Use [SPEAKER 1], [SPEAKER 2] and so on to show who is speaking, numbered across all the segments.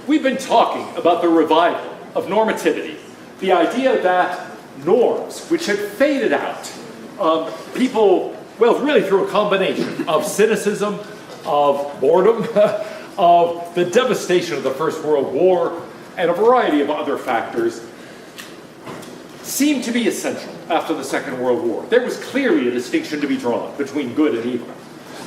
[SPEAKER 1] We've been talking about the revival of normativity, the idea that norms, which had faded out, people, well, really through a combination of cynicism, of boredom, of the devastation of the First World War, and a variety of other factors, seemed to be essential after the Second World War. There was clearly a distinction to be drawn between good and evil.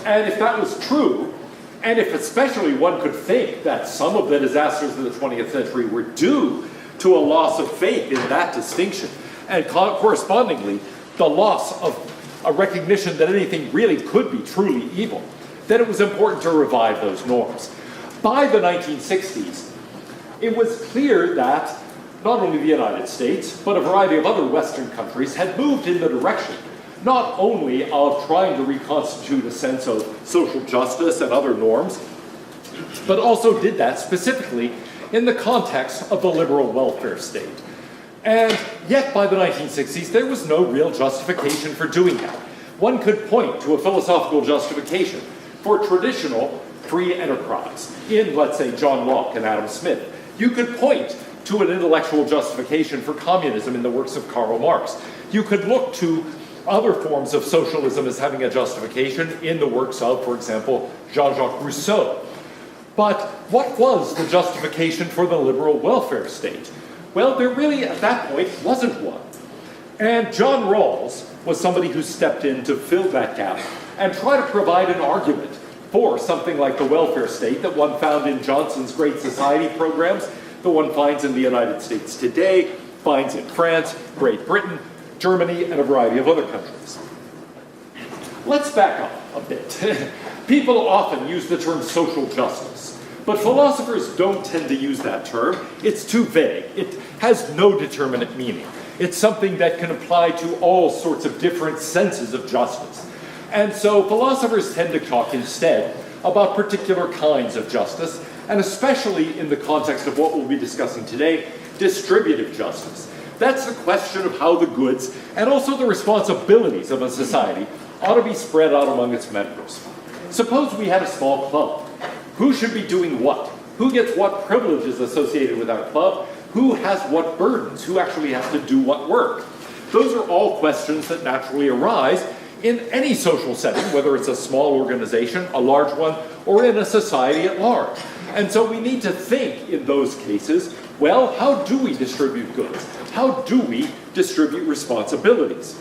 [SPEAKER 1] And if that was true, and if especially one could think that some of the disasters of the 20th century were due to a loss of faith in that distinction, and correspondingly, the loss of a recognition that anything really could be truly evil, then it was important to revive those norms. By the 1960s, it was clear that not only the United States, but a variety of other Western countries had moved in the direction not only of trying to reconstitute a sense of social justice and other norms, but also did that specifically in the context of the liberal welfare state. And yet by the 1960s, there was no real justification for doing that. One could point to a philosophical justification for traditional free enterprise in, let's say, John Locke and Adam Smith. You could point to an intellectual justification for communism in the works of Karl Marx. You could look to other forms of socialism as having a justification in the works of, for example, Jean-Jacques Rousseau. But what was the justification for the liberal welfare state? Well, there really, at that point, wasn't one. And John Rawls was somebody who stepped in to fill that gap and try to provide an argument for something like the welfare state that one found in Johnson's Great Society programs, that one finds in the United States today, finds in France, Great Britain, Germany, and a variety of other countries. Let's back up a bit. People often use the term social justice, but philosophers don't tend to use that term. It's too vague. It has no determinate meaning. It's something that can apply to all sorts of different senses of justice. And so philosophers tend to talk instead about particular kinds of justice, and especially in the context of what we'll be discussing today, distributive justice. That's the question of how the goods and also the responsibilities of a society ought to be spread out among its members. Suppose we had a small club. Who should be doing what? Who gets what privileges associated with our club? Who has what burdens? Who actually has to do what work? Those are all questions that naturally arise in any social setting, whether it's a small organization, a large one, or in a society at large. And so we need to think in those cases, well, how do we distribute goods? How do we distribute responsibilities?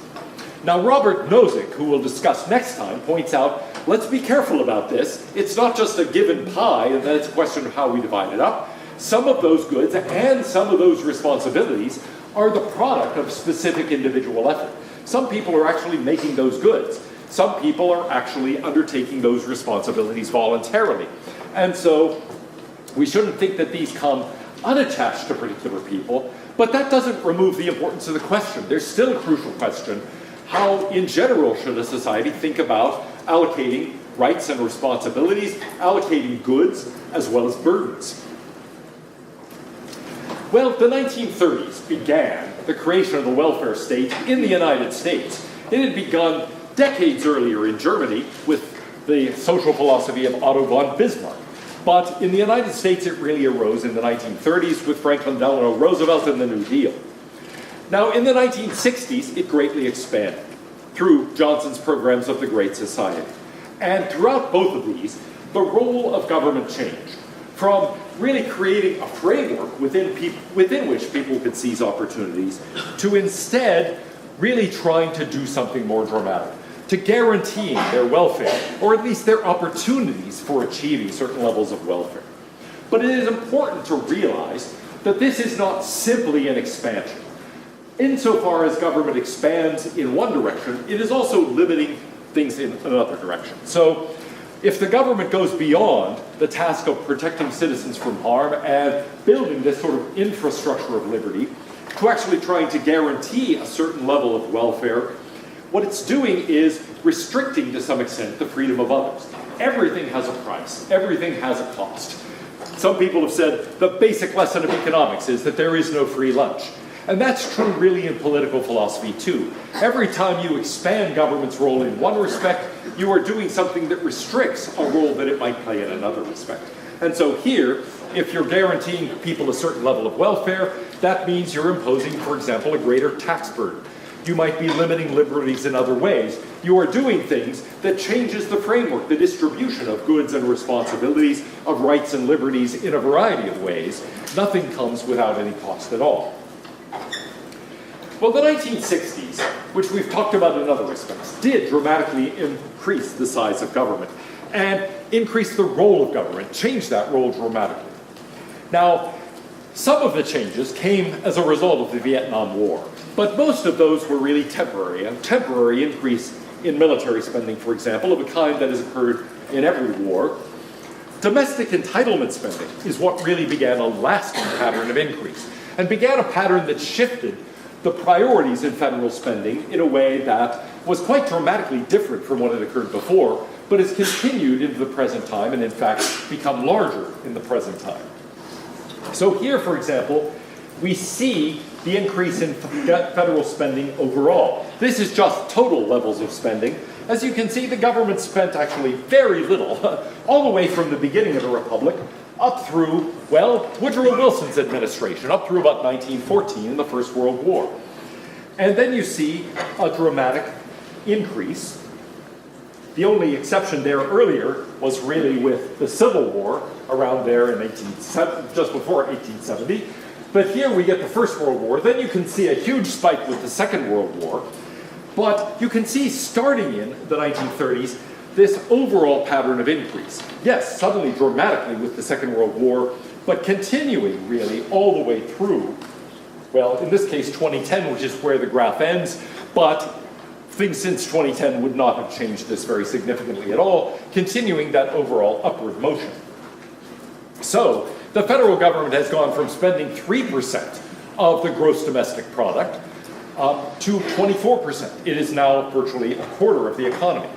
[SPEAKER 1] Now, Robert Nozick, who we'll discuss next time, points out, let's be careful about this. It's not just a given pie, and then it's a question of how we divide it up. Some of those goods and some of those responsibilities are the product of specific individual effort. Some people are actually making those goods. Some people are actually undertaking those responsibilities voluntarily. And so we shouldn't think that these come unattached to particular people, but that doesn't remove the importance of the question. There's still a crucial question. How, in general, should a society think about allocating rights and responsibilities, allocating goods as well as burdens? Well, the 1930s began the creation of the welfare state in the United States. It had begun decades earlier in Germany with the social philosophy of Otto von Bismarck. But in the United States, it really arose in the 1930s with Franklin Delano Roosevelt and the New Deal. Now, in the 1960s, it greatly expanded through Johnson's programs of the Great Society. And throughout both of these, the role of government changed from really creating a framework within which people could seize opportunities to instead really trying to do something more dramatic, to guaranteeing their welfare, or at least their opportunities for achieving certain levels of welfare. But it is important to realize that this is not simply an expansion. Insofar as government expands in one direction, it is also limiting things in another direction. So if the government goes beyond the task of protecting citizens from harm and building this sort of infrastructure of liberty to actually trying to guarantee a certain level of welfare, what it's doing is restricting to some extent the freedom of others. Everything has a price. Everything has a cost. Some people have said the basic lesson of economics is that there is no free lunch. And that's true really in political philosophy too. Every time you expand government's role in one respect, you are doing something that restricts a role that it might play in another respect. And so here, if you're guaranteeing people a certain level of welfare, that means you're imposing, for example, a greater tax burden. You might be limiting liberties in other ways. You are doing things that changes the framework, the distribution of goods and responsibilities, of rights and liberties in a variety of ways. Nothing comes without any cost at all. Well, the 1960s, which we've talked about in other respects, did dramatically increase the size of government and increase the role of government, change that role dramatically. Now, some of the changes came as a result of the Vietnam War, but most of those were really temporary. A temporary increase in military spending, for example, of a kind that has occurred in every war. Domestic entitlement spending is what really began a lasting pattern of increase, and began a pattern that shifted the priorities in federal spending in a way that was quite dramatically different from what had occurred before, but has continued into the present time and in fact become larger in the present time. So here, for example, we see the increase in federal spending overall. This is just total levels of spending. As you can see, the government spent actually very little, all the way from the beginning of the Republic up through, well, Woodrow Wilson's administration, up through about 1914 in the First World War. And then you see a dramatic increase. The only exception there earlier was really with the Civil War around there in just before 1870. But here we get the First World War. Then you can see a huge spike with the Second World War. But you can see starting in the 1930s, this overall pattern of increase. Yes, suddenly dramatically with the Second World War, but continuing really all the way through, well, in this case 2010, which is where the graph ends, but things since 2010 would not have changed this very significantly at all, continuing that overall upward motion. So, the federal government has gone from spending 3% of the gross domestic product to 24%. It is now virtually a quarter of the economy.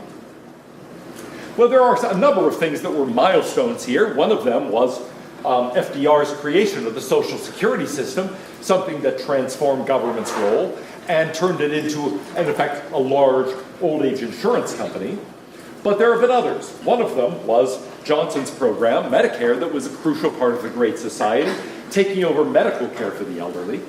[SPEAKER 1] Well, there are a number of things that were milestones here. One of them was FDR's creation of the Social Security system, something that transformed government's role and turned it into, in effect, a large old age insurance company. But there have been others. One of them was Johnson's program, Medicare, that was a crucial part of the Great Society, taking over medical care for the elderly.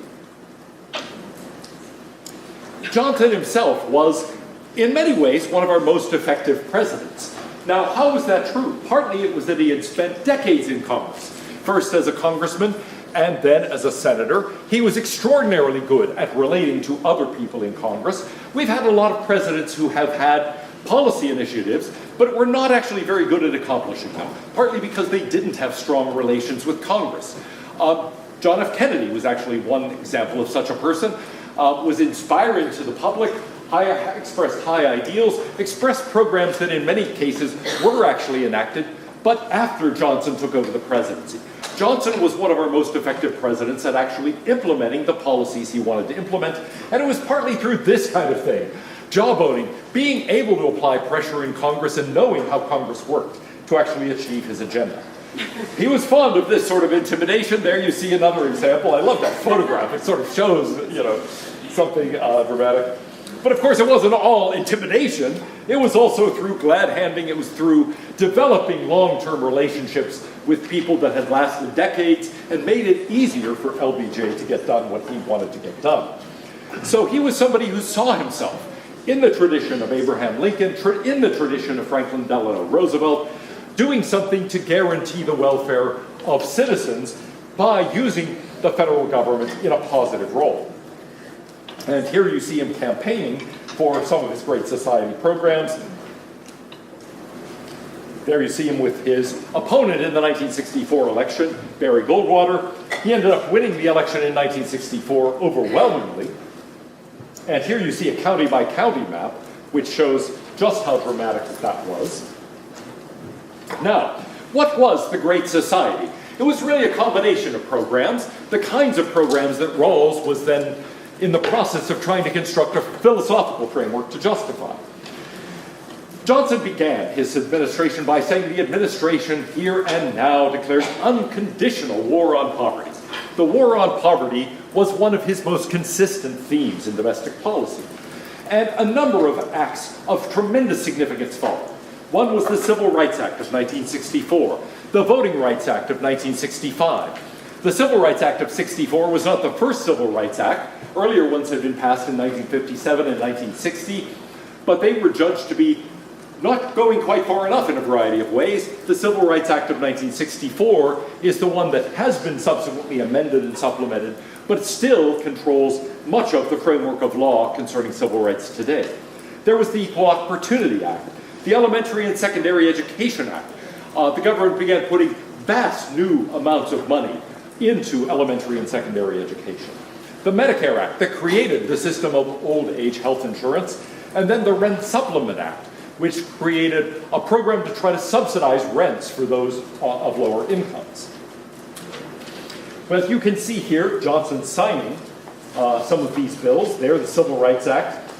[SPEAKER 1] Johnson himself was, in many ways, one of our most effective presidents. Now, how was that true? Partly it was that he had spent decades in Congress, first as a congressman and then as a senator. He was extraordinarily good at relating to other people in Congress. We've had a lot of presidents who have had policy initiatives, but were not actually very good at accomplishing them, partly because they didn't have strong relations with Congress. John F. Kennedy was actually one example of such a person, was inspiring to the public, expressed high ideals, expressed programs that in many cases were actually enacted, but after Johnson took over the presidency. Johnson was one of our most effective presidents at actually implementing the policies he wanted to implement, and it was partly through this kind of thing. Jawboning, being able to apply pressure in Congress and knowing how Congress worked to actually achieve his agenda. He was fond of this sort of intimidation. There you see another example. I love that photograph. It sort of shows, something dramatic. But of course, it wasn't all intimidation. It was also through glad handing. It was through developing long-term relationships with people that had lasted decades and made it easier for LBJ to get done what he wanted to get done. So he was somebody who saw himself in the tradition of Abraham Lincoln, in the tradition of Franklin Delano Roosevelt, doing something to guarantee the welfare of citizens by using the federal government in a positive role. And here you see him campaigning for some of his Great Society programs. There you see him with his opponent in the 1964 election, Barry Goldwater. He ended up winning the election in 1964 overwhelmingly. And here you see a county-by-county map, which shows just how dramatic that was. Now, what was the Great Society? It was really a combination of programs, the kinds of programs that Rawls was then in the process of trying to construct a philosophical framework to justify. Johnson began his administration by saying the administration here and now declares unconditional war on poverty. The war on poverty was one of his most consistent themes in domestic policy. And a number of acts of tremendous significance followed. One was the Civil Rights Act of 1964 the Voting Rights Act of 1965. The Civil Rights Act of 64 was not the first Civil Rights Act. Earlier ones had been passed in 1957 and 1960, but they were judged to be not going quite far enough in a variety of ways. The Civil Rights Act of 1964 is the one that has been subsequently amended and supplemented, but still controls much of the framework of law concerning civil rights today. There was the Equal Opportunity Act, the Elementary and Secondary Education Act. The government began putting vast new amounts of money into elementary and secondary education. The Medicare Act that created the system of old age health insurance, and then the Rent Supplement Act, which created a program to try to subsidize rents for those of lower incomes. But as you can see here, Johnson signing some of these bills. There, the Civil Rights Act,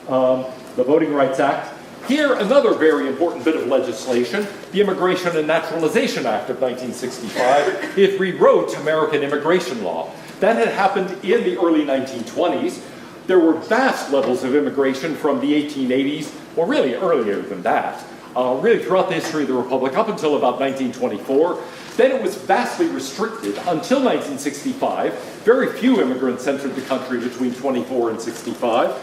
[SPEAKER 1] the Voting Rights Act. Here, another very important bit of legislation, the Immigration and Naturalization Act of 1965. It rewrote American immigration law. That had happened in the early 1920s. There were vast levels of immigration from the 1880s, or really earlier than that, really throughout the history of the Republic up until about 1924. Then it was vastly restricted until 1965. Very few immigrants entered the country between 24 and 65.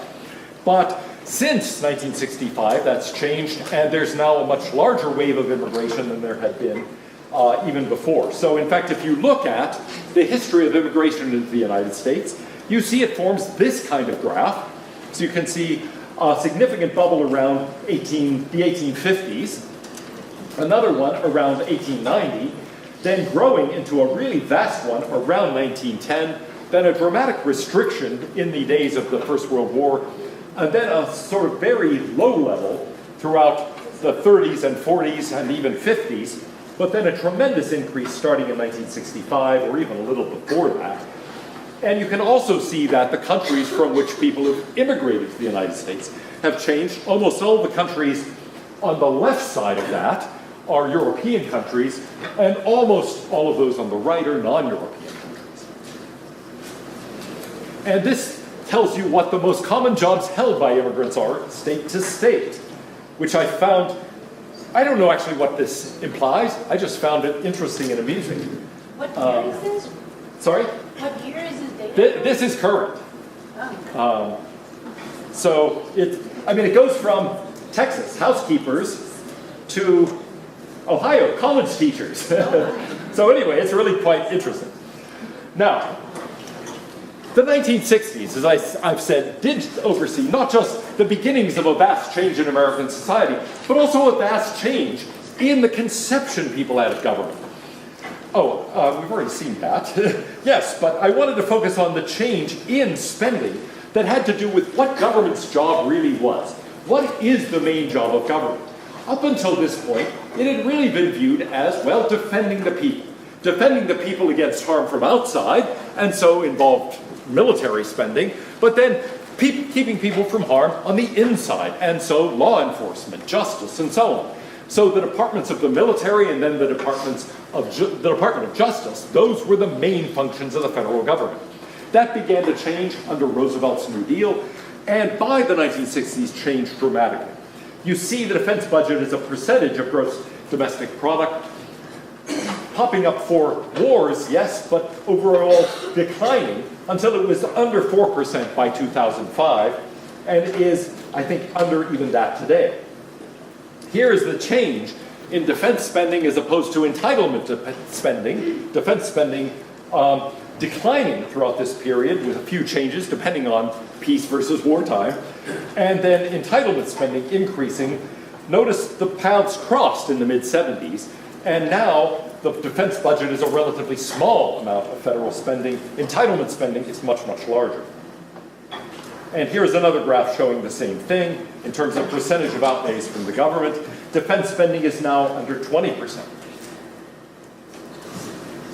[SPEAKER 1] But since 1965, that's changed, and there's now a much larger wave of immigration than there had been even before. So in fact, if you look at the history of immigration into the United States, you see it forms this kind of graph. So you can see a significant bubble around the 1850s, another one around 1890, then growing into a really vast one around 1910, then a dramatic restriction in the days of the First World War, and then a sort of very low level throughout the 30s and 40s and even 50s, but then a tremendous increase starting in 1965 or even a little before that. And you can also see that the countries from which people have immigrated to the United States have changed. Almost all the countries on the left side of that are European countries, and almost all of those on the right are non-European countries. And this tells you what the most common jobs held by immigrants are, state to state, which I found, I don't know actually what this implies, I just found it interesting and amusing.
[SPEAKER 2] What year is this?
[SPEAKER 1] Sorry?
[SPEAKER 2] What year is this data?
[SPEAKER 1] This is current.
[SPEAKER 2] Oh.
[SPEAKER 1] So it goes from Texas housekeepers to Ohio college teachers. So anyway, it's really quite interesting. Now, the 1960s, as I've said, did oversee not just the beginnings of a vast change in American society, but also a vast change in the conception people had of government. We've already seen that. Yes, but I wanted to focus on the change in spending that had to do with what government's job really was. What is the main job of government? Up until this point, it had really been viewed as, well, defending the people. Defending the people against harm from outside, and so involved military spending, but then keeping people from harm on the inside, and so law enforcement, justice, and so on. So the departments of the military and then the Department of Justice, those were the main functions of the federal government. That began to change under Roosevelt's New Deal, and by the 1960s changed dramatically. You see the defense budget as a percentage of gross domestic product, popping up for wars, yes, but overall declining until it was under 4% by 2005, and is, I think, under even that today. Here is the change in defense spending as opposed to entitlement spending. Defense spending declining throughout this period with a few changes depending on peace versus wartime, and then entitlement spending increasing. Notice the paths crossed in the mid-70s, and now the defense budget is a relatively small amount of federal spending. Entitlement spending is much, much larger. And here's another graph showing the same thing in terms of percentage of outlays from the government. Defense spending is now under 20%.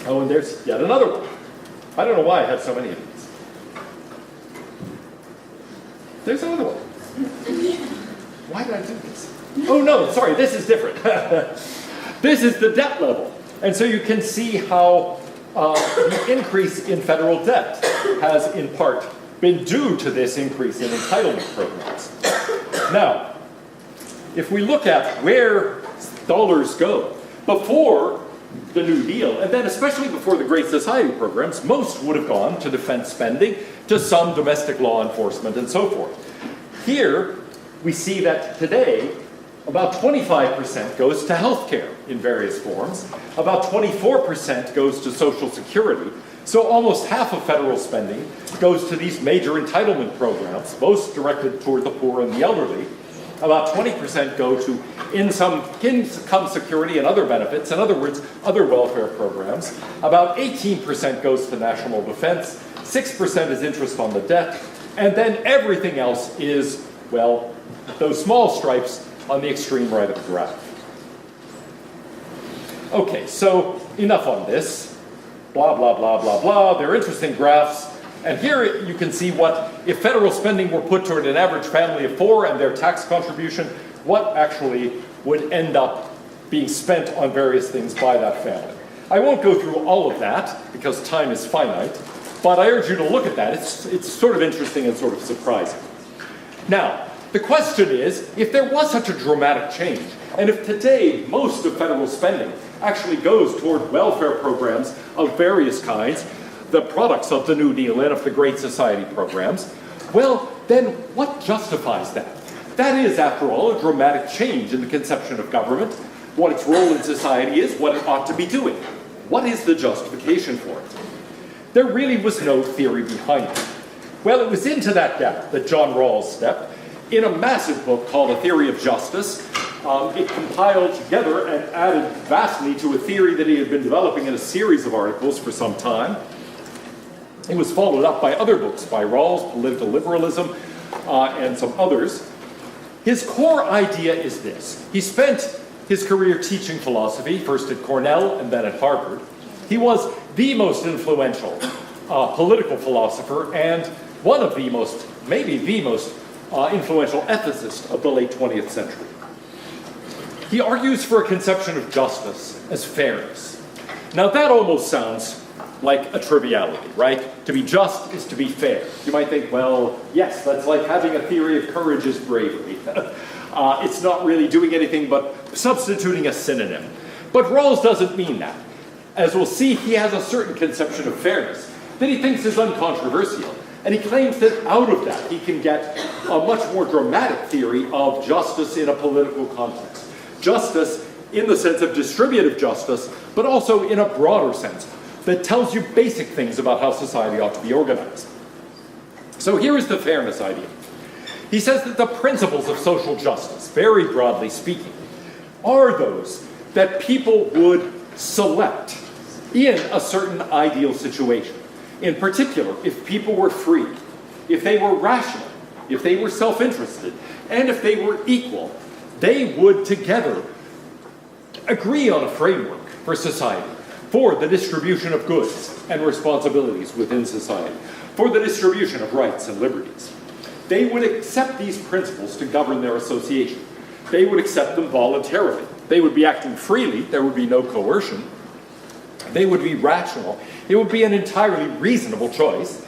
[SPEAKER 1] Oh, and there's yet another one. I don't know why I had so many of these. There's another one. Why did I do this? Oh no, sorry, this is different. This is the debt level. And so you can see how the increase in federal debt has in part been due to this increase in entitlement programs. Now, if we look at where dollars go, before the New Deal, and then especially before the Great Society programs, most would have gone to defense spending, to some domestic law enforcement, and so forth. Here, we see that today, about 25% goes to healthcare in various forms, about 24% goes to Social Security, so almost half of federal spending goes to these major entitlement programs, most directed toward the poor and the elderly. About 20% go to income security and other benefits, in other words, other welfare programs. About 18% goes to national defense, 6% is interest on the debt, and then everything else is, well, those small stripes on the extreme right of the graph. Okay, so enough on this. Blah, blah, blah, blah, blah. They're interesting graphs. And here you can see what, if federal spending were put toward an average family of 4 and their tax contribution, what actually would end up being spent on various things by that family. I won't go through all of that because time is finite, but I urge you to look at that. It's sort of interesting and sort of surprising. Now, the question is, if there was such a dramatic change, and if today most of federal spending actually goes toward welfare programs of various kinds, the products of the New Deal and of the Great Society programs, well, then what justifies that? That is, after all, a dramatic change in the conception of government, what its role in society is, what it ought to be doing. What is the justification for it? There really was no theory behind it. Well, it was into that gap that John Rawls stepped in a massive book called A Theory of Justice. It compiled together and added vastly to a theory that he had been developing in a series of articles for some time. It was followed up by other books by Rawls, Political Liberalism, and some others. His core idea is this. He spent his career teaching philosophy, first at Cornell and then at Harvard. He was the most influential political philosopher and one of the most, maybe the most influential ethicist of the late 20th century. He argues for a conception of justice as fairness. Now that almost sounds like a triviality, right? To be just is to be fair. You might think, well, yes, that's like having a theory of courage is bravery. It's not really doing anything but substituting a synonym. But Rawls doesn't mean that. As we'll see, he has a certain conception of fairness that he thinks is uncontroversial. And he claims that out of that he can get a much more dramatic theory of justice in a political context. Justice in the sense of distributive justice, but also in a broader sense that tells you basic things about how society ought to be organized. So here is the fairness idea. He says that the principles of social justice, very broadly speaking, are those that people would select in a certain ideal situation. In particular, if people were free, if they were rational, if they were self-interested, and if they were equal, they would together agree on a framework for society, for the distribution of goods and responsibilities within society, for the distribution of rights and liberties. They would accept these principles to govern their association. They would accept them voluntarily. They would be acting freely. There would be no coercion. They would be rational. It would be an entirely reasonable choice.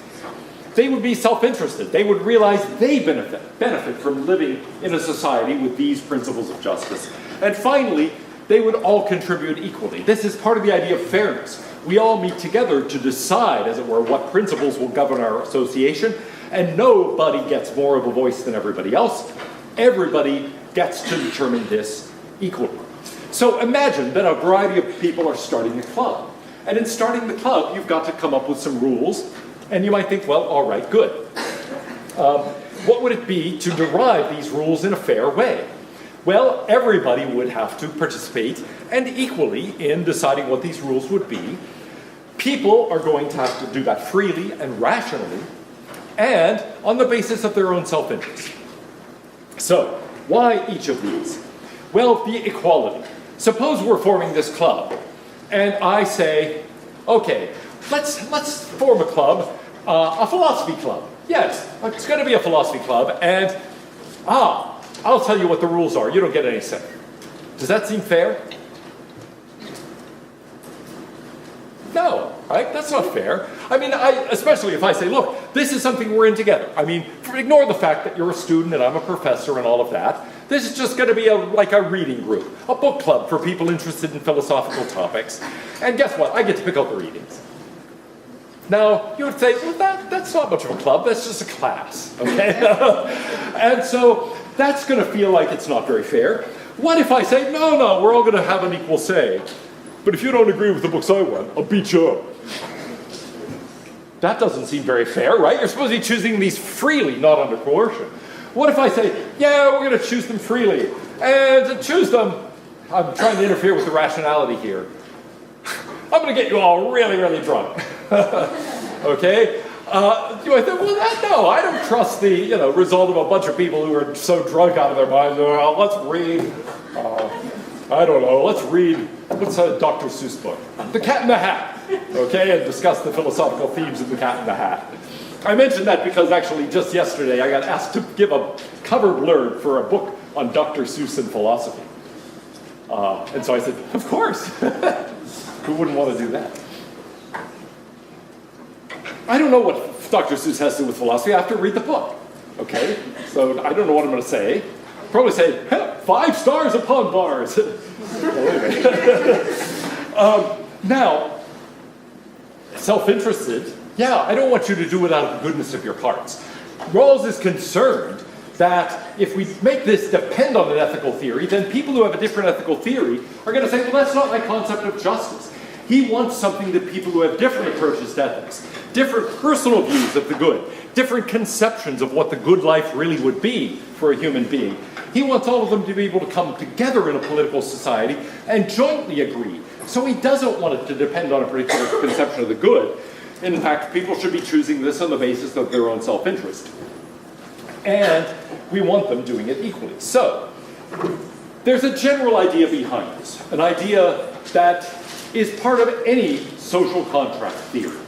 [SPEAKER 1] They would be self-interested. They would realize they benefit from living in a society with these principles of justice. And finally, they would all contribute equally. This is part of the idea of fairness. We all meet together to decide, as it were, what principles will govern our association, and nobody gets more of a voice than everybody else. Everybody gets to determine this equally. So imagine that a variety of people are starting a club. And in starting the club, you've got to come up with some rules. And you might think, well, all right, good. What would it be to derive these rules in a fair way? Well, everybody would have to participate, and equally, in deciding what these rules would be. People are going to have to do that freely and rationally, and on the basis of their own self-interest. So, why each of these? Well, the equality. Suppose we're forming this club, and I say, okay, let's form a club, a philosophy club. Yes, it's going to be a philosophy club, and I'll tell you what the rules are. You don't get any say. Does that seem fair? No, right? That's not fair. I mean, especially if I say, look, this is something we're in together. I mean, ignore the fact that you're a student and I'm a professor and all of that. This is just going to be like a reading group, a book club for people interested in philosophical topics. And guess what? I get to pick out the readings. Now, you would say, well, that's not much of a club, that's just a class, okay? And so that's going to feel like it's not very fair. What if I say, no, we're all going to have an equal say, but if you don't agree with the books I want, I'll beat you up. That doesn't seem very fair, right? You're supposed to be choosing these freely, not under coercion. What if I say, yeah, we're going to choose them freely, and to choose them, I'm trying to interfere with the rationality here. I'm going to get you all really, really drunk. Okay? You might think, well, no, I don't trust the result of a bunch of people who are so drunk out of their minds. Well, let's read, I don't know, let's read, what's a Dr. Seuss book? The Cat in the Hat, okay, and discuss the philosophical themes of The Cat in the Hat. I mentioned that because actually just yesterday I got asked to give a cover blurb for a book on Dr. Seuss and philosophy. And so I said, of course. Who wouldn't want to do that? I don't know what Dr. Seuss has to do with philosophy. I have to read the book. Okay? So I don't know what I'm going to say. Probably say, 5 stars upon bars. Now, self-interested, yeah, I don't want you to do it out of the goodness of your hearts. Rawls is concerned that if we make this depend on an ethical theory, then people who have a different ethical theory are going to say, well, that's not my concept of justice. He wants something that people who have different approaches to ethics, different personal views of the good, different conceptions of what the good life really would be for a human being. He wants all of them to be able to come together in a political society and jointly agree. So he doesn't want it to depend on a particular conception of the good. In fact, people should be choosing this on the basis of their own self-interest. And we want them doing it equally. So, there's a general idea behind this, an idea that is part of any social contract theory.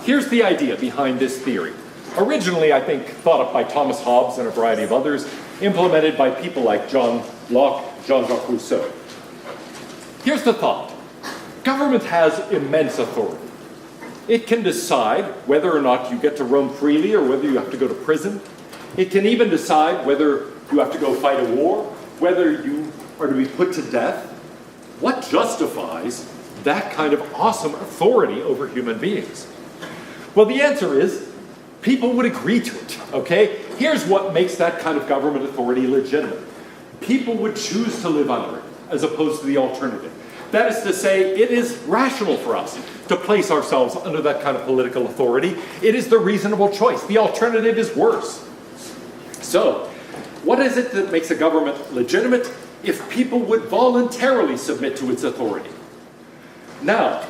[SPEAKER 1] Here's the idea behind this theory. Originally, I think, thought up by Thomas Hobbes and a variety of others, implemented by people like John Locke, Jean-Jacques Rousseau. Here's the thought. Government has immense authority. It can decide whether or not you get to roam freely or whether you have to go to prison. It can even decide whether you have to go fight a war, whether you are to be put to death. What justifies that kind of awesome authority over human beings? Well, the answer is people would agree to it, okay? Here's what makes that kind of government authority legitimate. People would choose to live under it as opposed to the alternative. That is to say, it is rational for us to place ourselves under that kind of political authority. It is the reasonable choice. The alternative is worse. So, what is it that makes a government legitimate? If people would voluntarily submit to its authority. Now,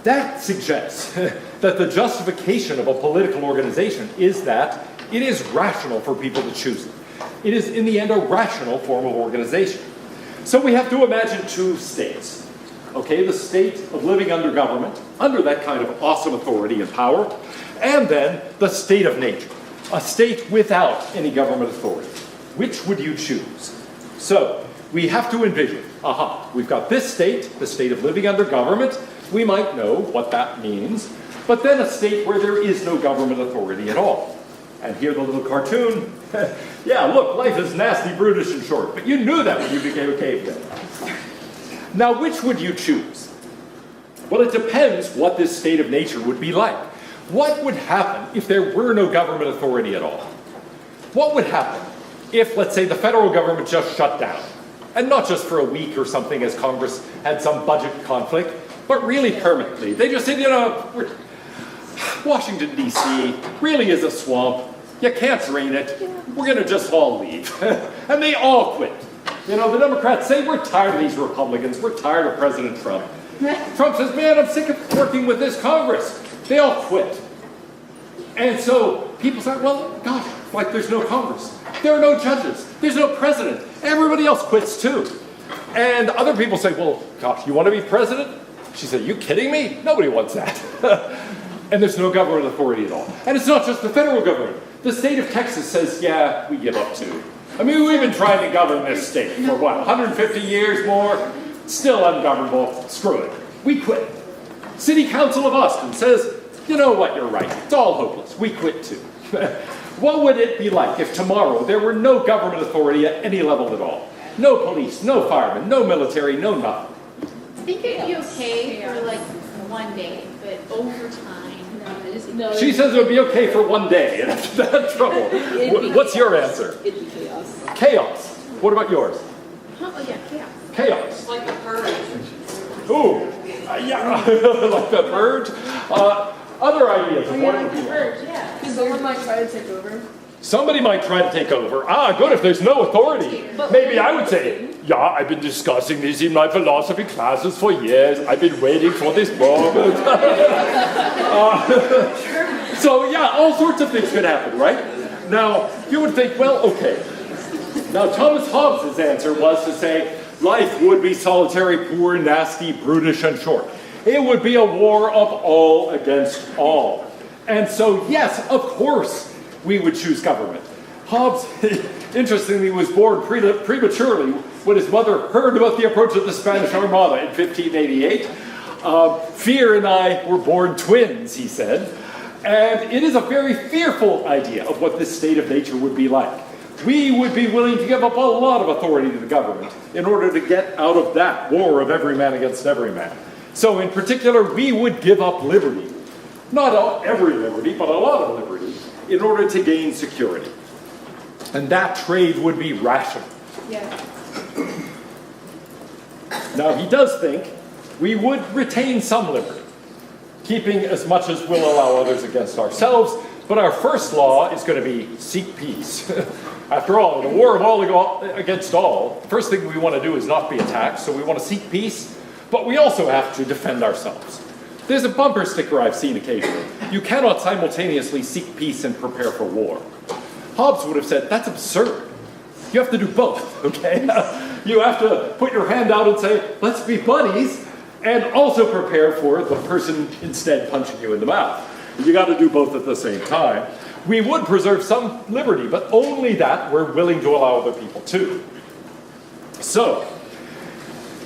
[SPEAKER 1] that suggests that the justification of a political organization is that it is rational for people to choose it. It is, in the end, a rational form of organization. So we have to imagine 2 states. Okay, the state of living under government, under that kind of awesome authority and power, and then the state of nature, a state without any government authority. Which would you choose? So, we have to envision, we've got this state, the state of living under government. We might know what that means, but then a state where there is no government authority at all. And here the little cartoon. Yeah, look, life is nasty, brutish, and short, but you knew that when you became a caveman. Now, which would you choose? Well, it depends what this state of nature would be like. What would happen if there were no government authority at all? What would happen if, let's say, the federal government just shut down? And not just for a week or something as Congress had some budget conflict, but really permanently. They just said, Washington, D.C. really is a swamp. You can't drain it. We're going to just all leave. And they all quit. The Democrats say, we're tired of these Republicans. We're tired of President Trump. Trump says, man, I'm sick of working with this Congress. They all quit. And so people say, well, gosh, like there's no Congress. There are no judges. There's no president. Everybody else quits too. And other people say, well, gosh, you want to be president? She said, you kidding me? Nobody wants that. And there's no government authority at all. And it's not just the federal government. The state of Texas says, yeah, we give up too. I mean, we've been trying to govern this state for what, 150 years more? Still ungovernable. Screw it. We quit. City Council of Austin says, you know what, you're right. It's all hopeless. We quit too. What would it be like if tomorrow there were no government authority at any level at all? No police, no firemen, no military, no nothing.
[SPEAKER 2] I think it'd be okay for like one day, but over time.
[SPEAKER 3] No,
[SPEAKER 1] She says it would be okay for one day, and after that, trouble. What's your answer?
[SPEAKER 3] It'd be chaos.
[SPEAKER 1] Chaos. What about yours?
[SPEAKER 2] Oh, yeah, chaos.
[SPEAKER 1] Chaos.
[SPEAKER 3] Like a purge.
[SPEAKER 1] Ooh, yeah, like the purge. Other ideas of what it would be like.
[SPEAKER 2] Purge, yeah.
[SPEAKER 3] Because someone might try to take over.
[SPEAKER 1] Somebody might try to take over. Ah, good, if there's no authority. Maybe I would say, yeah, I've been discussing this in my philosophy classes for years. I've been waiting for this moment. So yeah, all sorts of things could happen, right? Now, you would think, well, okay. Now, Thomas Hobbes' answer was to say, life would be solitary, poor, nasty, brutish, and short. It would be a war of all against all. And so, yes, of course, we would choose government. Hobbes, interestingly, was born prematurely when his mother heard about the approach of the Spanish Armada in 1588. Fear and I were born twins, he said. And it is a very fearful idea of what this state of nature would be like. We would be willing to give up a lot of authority to the government in order to get out of that war of every man against every man. So in particular, we would give up liberty. Not every liberty, but a lot of liberty, in order to gain security. And that trade would be rational.
[SPEAKER 3] Yeah.
[SPEAKER 1] Now, he does think we would retain some liberty, keeping as much as will allow others against ourselves, but our first law is going to be seek peace. After all, in a war of all against all, the first thing we want to do is not be attacked, so we want to seek peace, but we also have to defend ourselves. There's a bumper sticker I've seen occasionally. You cannot simultaneously seek peace and prepare for war. Hobbes would have said, that's absurd. You have to do both, okay? You have to put your hand out and say, let's be buddies, and also prepare for the person instead punching you in the mouth. You got to do both at the same time. We would preserve some liberty, but only that we're willing to allow other people too. So,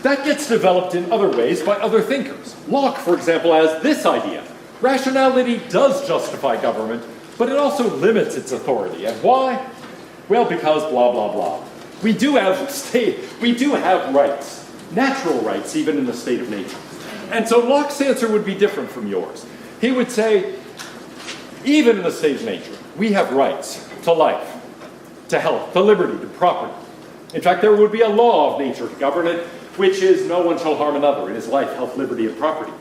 [SPEAKER 1] that gets developed in other ways by other thinkers. Locke, for example, has this idea. Rationality does justify government, but it also limits its authority. And why? Well, because blah, blah, blah. We do have rights, natural rights, even in the state of nature. And so Locke's answer would be different from yours. He would say, even in the state of nature, we have rights to life, to health, to liberty, to property. In fact, there would be a law of nature to govern it, which is no one shall harm another. It is life, health, liberty, and property.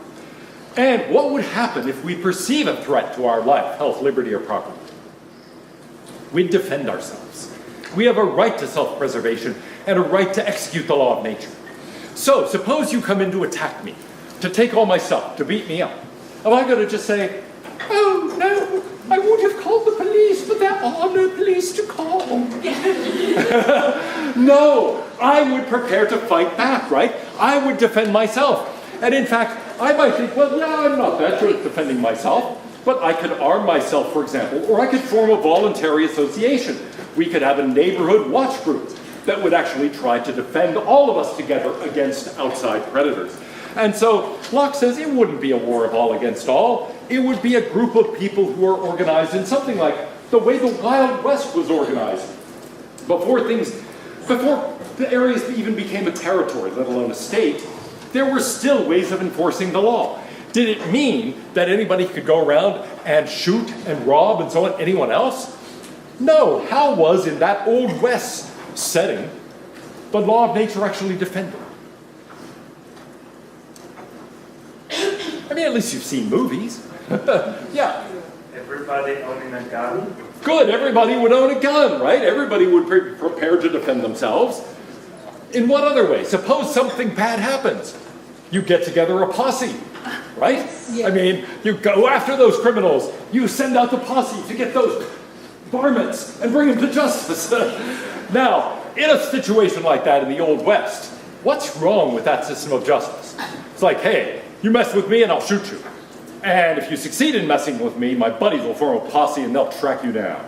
[SPEAKER 1] And what would happen if we perceive a threat to our life, health, liberty, or property? We'd defend ourselves. We have a right to self-preservation and a right to execute the law of nature. So, suppose you come in to attack me, to take all my stuff, to beat me up. Am I going to just say, oh, no, I would have called the police, but there are no police to call. No, I would prepare to fight back, right? I would defend myself. And in fact, I might think, well, yeah, I'm not that good at defending myself, but I could arm myself, for example, or I could form a voluntary association. We could have a neighborhood watch group that would actually try to defend all of us together against outside predators. And so Locke says it wouldn't be a war of all against all. It would be a group of people who are organized in something like the way the Wild West was organized. Before the areas even became a territory, let alone a state, there were still ways of enforcing the law. Did it mean that anybody could go around and shoot and rob and so on anyone else? No. How was, in that Old West setting, the law of nature actually defended? I mean, at least you've seen movies. Yeah.
[SPEAKER 4] Everybody owning a gun?
[SPEAKER 1] Good, everybody would own a gun, right? Everybody would prepare to defend themselves. In what other way? Suppose something bad happens. You get together a posse, right?
[SPEAKER 3] Yeah.
[SPEAKER 1] I mean, you go after those criminals. You send out the posse to get those varmints and bring them to justice. Now, in a situation like that in the Old West, what's wrong with that system of justice? It's like, hey, you mess with me and I'll shoot you. And if you succeed in messing with me, my buddies will form a posse and they'll track you down.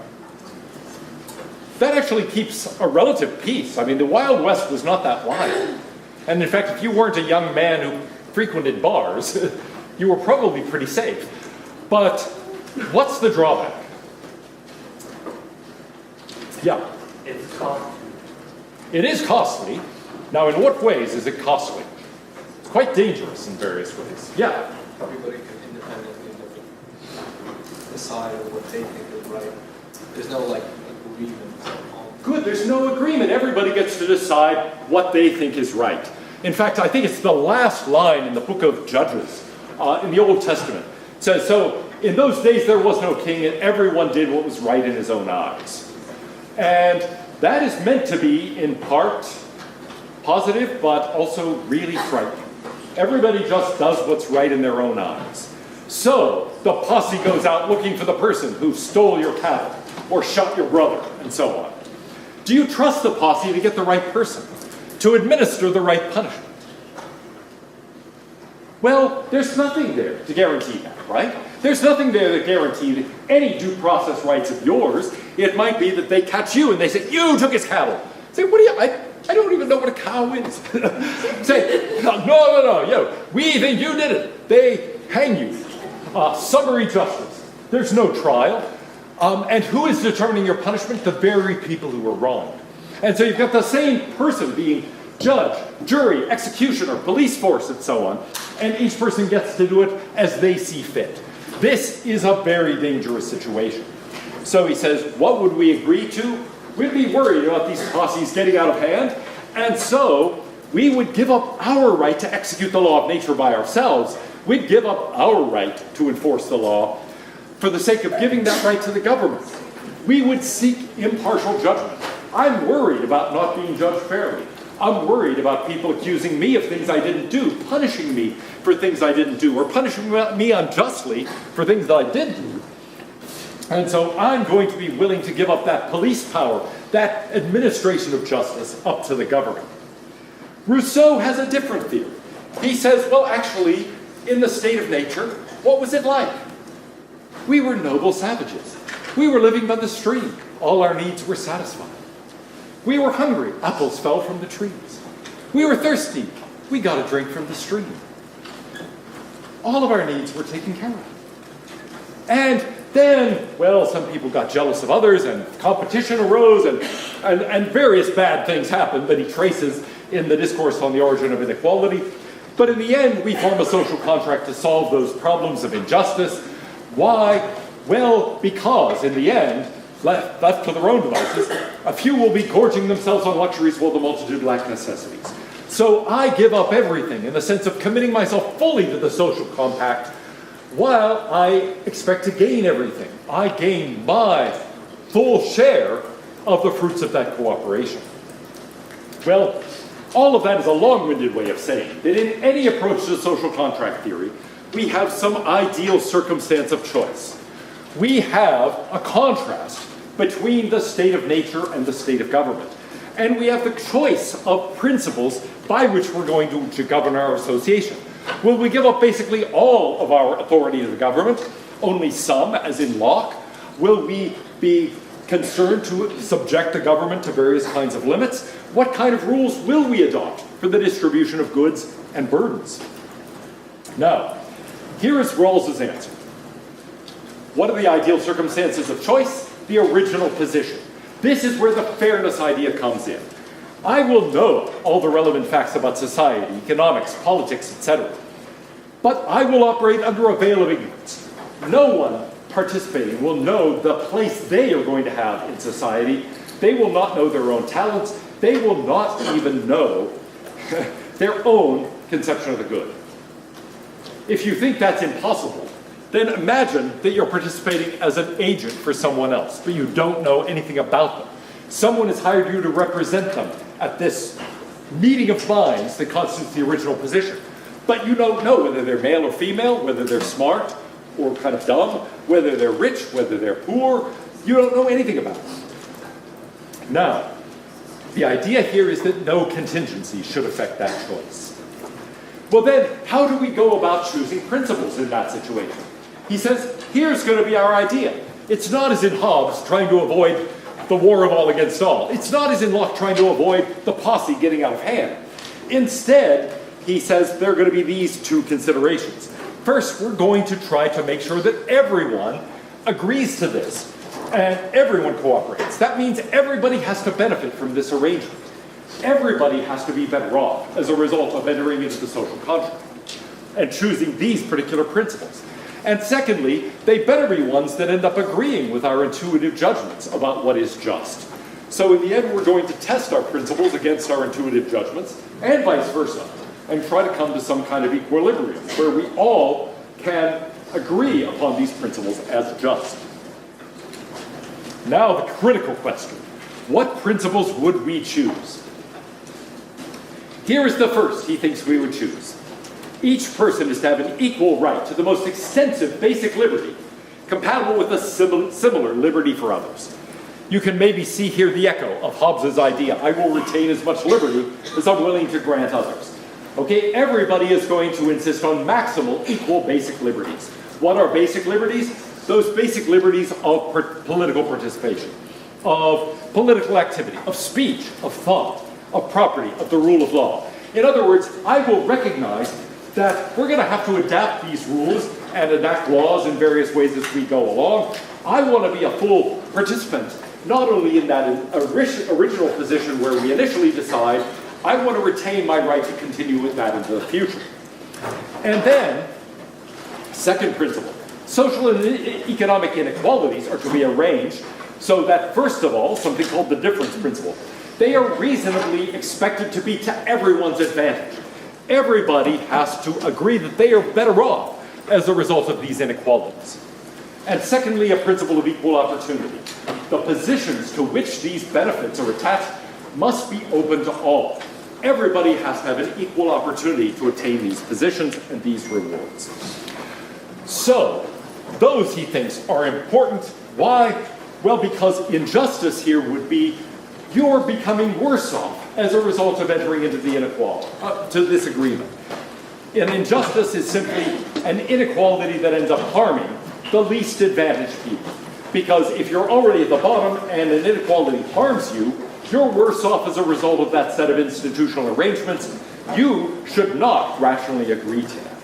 [SPEAKER 1] That actually keeps a relative peace. I mean, the Wild West was not that wild. And in fact, if you weren't a young man who frequented bars, you were probably pretty safe. But what's the drawback? Yeah,
[SPEAKER 4] It's costly.
[SPEAKER 1] it is costly. Now, in what ways is it costly? It's quite dangerous in various ways. Yeah.
[SPEAKER 5] Everybody can independently decide what they think is right. There's no like agreement.
[SPEAKER 1] Good, there's no agreement. Everybody gets to decide what they think is right. In fact, I think it's the last line in the book of Judges in the Old Testament. It says, so in those days there was no king and everyone did what was right in his own eyes. And that is meant to be in part positive, but also really frightening. Everybody just does what's right in their own eyes. So the posse goes out looking for the person who stole your cattle or shot your brother and so on. Do you trust the posse to get the right person, to administer the right punishment? Well, there's nothing there to guarantee that, right? There's nothing there to guarantee any due process rights of yours. It might be that they catch you and they say, you took his cattle. Say, what do you, I don't even know what a cow is. Say, no, we think you did it. They hang you. Summary justice. There's no trial. And who is determining your punishment? The very people who were wronged. And so you've got the same person being judge, jury, executioner, police force, and so on. And each person gets to do it as they see fit. This is a very dangerous situation. So he says, what would we agree to? We'd be worried about these posses getting out of hand. And so we would give up our right to execute the law of nature by ourselves. We'd give up our right to enforce the law for the sake of giving that right to the government. We would seek impartial judgment. I'm worried about not being judged fairly. I'm worried about people accusing me of things I didn't do, punishing me for things I didn't do, or punishing me unjustly for things that I did do. And so I'm going to be willing to give up that police power, that administration of justice, up to the government. Rousseau has a different theory. He says, well, actually, in the state of nature, what was it like? We were noble savages. We were living by the stream. All our needs were satisfied. We were hungry. Apples fell from the trees. We were thirsty. We got a drink from the stream. All of our needs were taken care of. And then, well, some people got jealous of others, and competition arose, and various bad things happened that he traces in the Discourse on the Origin of Inequality. But in the end, we form a social contract to solve those problems of injustice. Why? Well, because in the end, left to their own devices, a few will be gorging themselves on luxuries while the multitude lack necessities. So I give up everything in the sense of committing myself fully to the social compact, while I expect to gain everything. I gain my full share of the fruits of that cooperation. Well, all of that is a long-winded way of saying that in any approach to social contract theory, we have some ideal circumstance of choice. We have a contrast between the state of nature and the state of government. And we have the choice of principles by which we're going to govern our association. Will we give up basically all of our authority to the government? Only some, as in Locke? Will we be concerned to subject the government to various kinds of limits? What kind of rules will we adopt for the distribution of goods and burdens? Now, here is Rawls' answer. What are the ideal circumstances of choice? The original position. This is where the fairness idea comes in. I will know all the relevant facts about society, economics, politics, etc. But I will operate under a veil of ignorance. No one participating will know the place they are going to have in society. They will not know their own talents. They will not even know their own conception of the good. If you think that's impossible, then imagine that you're participating as an agent for someone else, but you don't know anything about them. Someone has hired you to represent them at this meeting of minds that constitutes the original position. But you don't know whether they're male or female, whether they're smart or kind of dumb, whether they're rich, whether they're poor. You don't know anything about them. Now, the idea here is that no contingency should affect that choice. Well then, how do we go about choosing principles in that situation? He says, here's going to be our idea. It's not as in Hobbes trying to avoid the war of all against all. It's not as in Locke trying to avoid the posse getting out of hand. Instead, he says there are going to be these two considerations. First, we're going to try to make sure that everyone agrees to this. and everyone cooperates. That means everybody has to benefit from this arrangement. Everybody has to be better off as a result of entering into the social contract and choosing these particular principles. And secondly, they better be ones that end up agreeing with our intuitive judgments about what is just. So in the end, we're going to test our principles against our intuitive judgments, and vice versa, and try to come to some kind of equilibrium where we all can agree upon these principles as just. Now the critical question: what principles would we choose? Here is the first he thinks we would choose. Each person is to have an equal right to the most extensive basic liberty, compatible with a similar liberty for others. You can maybe see here the echo of Hobbes' idea: I will retain as much liberty as I'm willing to grant others. Okay, everybody is going to insist on maximal equal basic liberties. What are basic liberties? Those basic liberties of political participation, of political activity, of speech, of thought, of property, of the rule of law. In other words, I will recognize that we're going to have to adapt these rules and enact laws in various ways as we go along. I want to be a full participant, not only in that original position where we initially decide, I want to retain my right to continue with that into the future. And then, second principle, social and economic inequalities are to be arranged so that, first of all, something called the difference principle, they are reasonably expected to be to everyone's advantage. Everybody has to agree that they are better off as a result of these inequalities. And secondly, a principle of equal opportunity. The positions to which these benefits are attached must be open to all. Everybody has to have an equal opportunity to attain these positions and these rewards. So, those, he thinks, are important. Why? Well, because injustice here would be you're becoming worse off as a result of entering into the inequality, to this agreement. An injustice is simply an inequality that ends up harming the least advantaged people. Because if you're already at the bottom and an inequality harms you, you're worse off as a result of that set of institutional arrangements. You should not rationally agree to that.